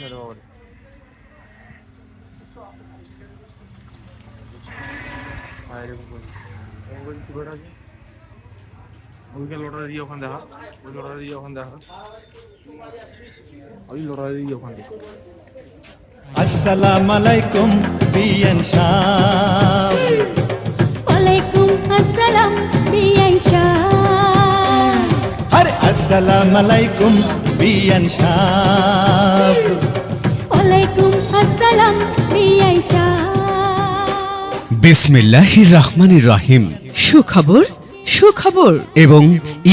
না রে বাবা। বাইরে কি করে আছে? ওইকে লটারি দিয়ে ওখানে দেখা, ওই লটারি দিয়ে ওখানে দেখা, ওই লটারি দিয়ে ওখানে দেখা। আসসালামু আলাইকুম বিয়ান শাহ। ওয়ালাইকুম আসসালাম বিয়ান শাহ। আরে আসসালামু আলাইকুম বিয়ান শাহ। ওয়ালাইকুম আসসালাম বিয়ান শাহ। বিসমিল্লাহির রহমানির রহিম। সুখবর সুখবর এবং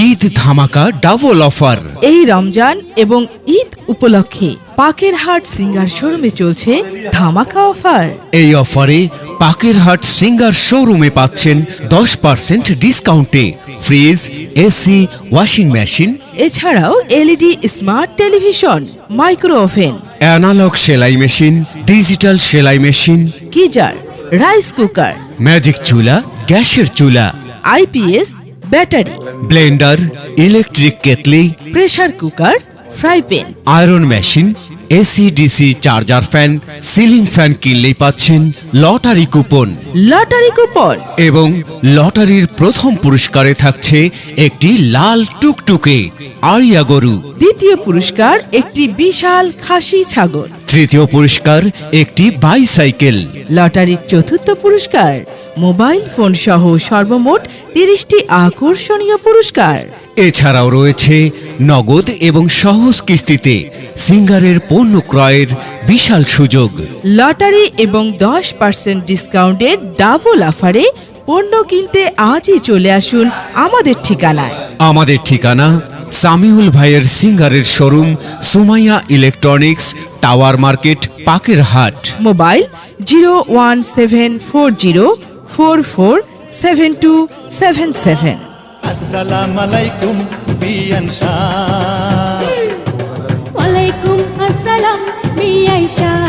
ঈদ ধামাকা ডাবল অফার। এই রমজান এবং ঈদ উপলক্ষে পাকেরহাট সিঙ্গার শোরুমে চলছে ধামাকা অফার। এই অফারে পাকেরহাট সিঙ্গার শোরুমে পাচ্ছেন 10% ডিসকাউন্টে ফ্রিজ, এসি, ওয়াশিং মেশিন, এছাড়াও LED smart television, micro oven, analog সেলাই মেশিন, ডিজিটাল সেলাই machine, geyser, rice cooker, magic চুলা, গ্যাসের চুলা, IPS, battery, blender, electric kettle, pressure cooker, fry pan, iron machine, AC DC charger fan, ceiling fan কিনলেই পাচ্ছেন lottery coupon. Lottery coupon, এবং লটারির প্রথম পুরস্কারে থাকছে একটি লাল টুকটুকে আরিয়া গরু। দ্বিতীয় পুরস্কার একটি বিশাল খাসি ছাগল। তৃতীয় পুরস্কার একটি বাইসাইকেল। লটারির চতুর্থ পুরস্কার মোবাইল ফোন সহ সর্বমোট 30টি আকর্ষণীয় পুরস্কার। এছাড়াও রয়েছে নগদ এবং সহজ কিস্তিতে সিঙ্গারের পণ্য ক্রয়ের বিশাল সুযোগ। লটারি এবং 10% ডিসকাউন্টের ডাবল অফারে পণ্য কিনতে আজই চলে আসুন আমাদের ঠিকানায়। আমাদের ঠিকানা সামিউল ভাইয়ের সিঙ্গারের showroom, Sumaiya electronics, tower market, Pakerhat. Mobile 01740447277। আসসালামু আলাইকুম বিয়ান শাহ। ওয়ালাইকুম আসসালাম বিয়ান শাহ।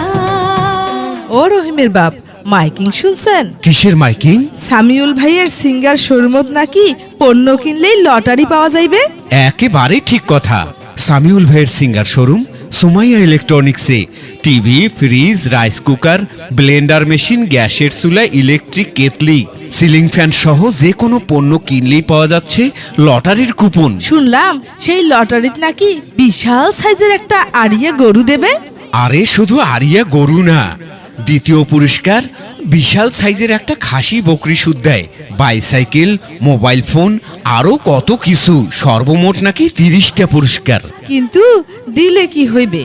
ও রহিমের বাপ, মাইকিং শুনছেন? কিসের মাইকিং? সামিউল ভাইয়ের সিঙ্গার শোরুমত নাকি পণ্য কিনলেই লটারি পাওয়া যাইবে। একেবারে ঠিক কথা। সামিউল ভাইয়ের সিঙ্গার শোরুম সুমাইয়া ইলেকট্রনিক্সে TV, fridge, rice cooker, blender machine, গ্যাসের চুলা, ইলেকট্রিক কেটলি, সিলিং ফ্যান সহ যে কোনো পণ্য কিনলেই পাওয়া যাচ্ছে লটারির কুপন। শুনলাম সেই লটারিত নাকি বিশাল সাইজের একটা আড়িয়া গরু দেবে। আরে শুধু আরিয়া গরু না, দ্বিতীয় পুরস্কার বিশাল সাইজের একটা খাসি বকরি সুদ দেয়, বাইসাইকেল, মোবাইল ফোন, আরো কত কিছু। সর্বমোট নাকি 30টা পুরস্কার। কিন্তু দিলে কি হইবে,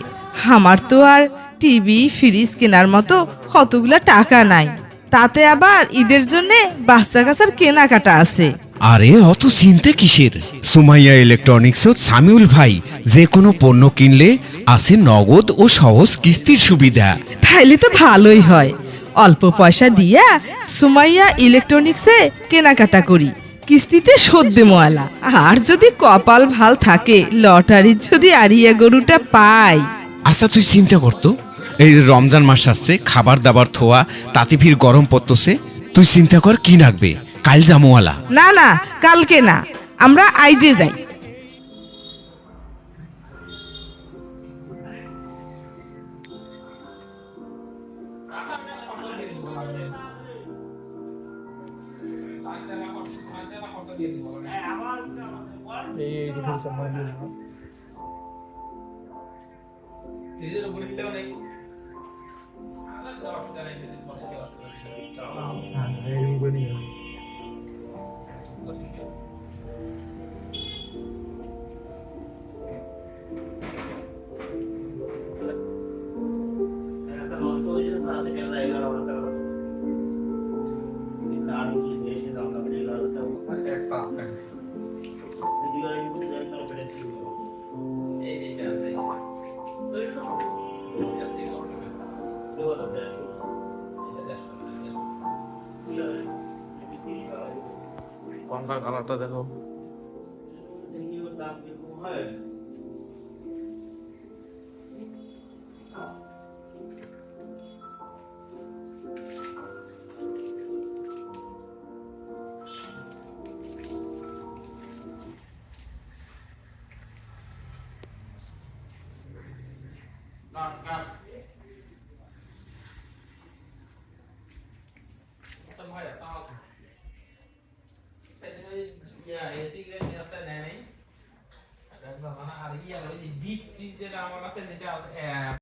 আমার তো আর টিভি ফ্রিজ কেনার মতো কতগুলা টাকা নাই। তাতে আবার ঈদের জন্য বাচ্চা কাচ্চার কেনাকাটা আছে। আরে অত চিন্তা কিসের? সুমাইয়া ইলেকট্রনিক্স ও সামিউল ভাই যে কোনো পণ্য কিনলে আছে নগদ ও সহজ কিস্তির সুবিধা। তাইলে তো ভালোই হয়, অল্প পয়সা দিয়া সুমাইয়া ইলেকট্রনিক্সে কেনাকাটা করি, কিস্তিতে শোধ দেমোয়ালা। আর যদি কপাল ভাল থাকে, লটারির যদি আড়িয়া গরুটা পাই। আচ্ছা তুই চিন্তা করতো, এই রমজান মাস আসছে, খাবার দাবার থোয়া, তাতে ফির গরম পড়তেছে, তুই চিন্তা কর কি লাগবে, কাল জামোয়ালা। না না, কালকে না, আমরা আইজে যাই। পাঙ্কার কালারটা দেখো। কাট tâm hơi là to giờ AC lên nó sẽ này đấy. Đấy, và nó là cái gì deep đi ra nó sẽ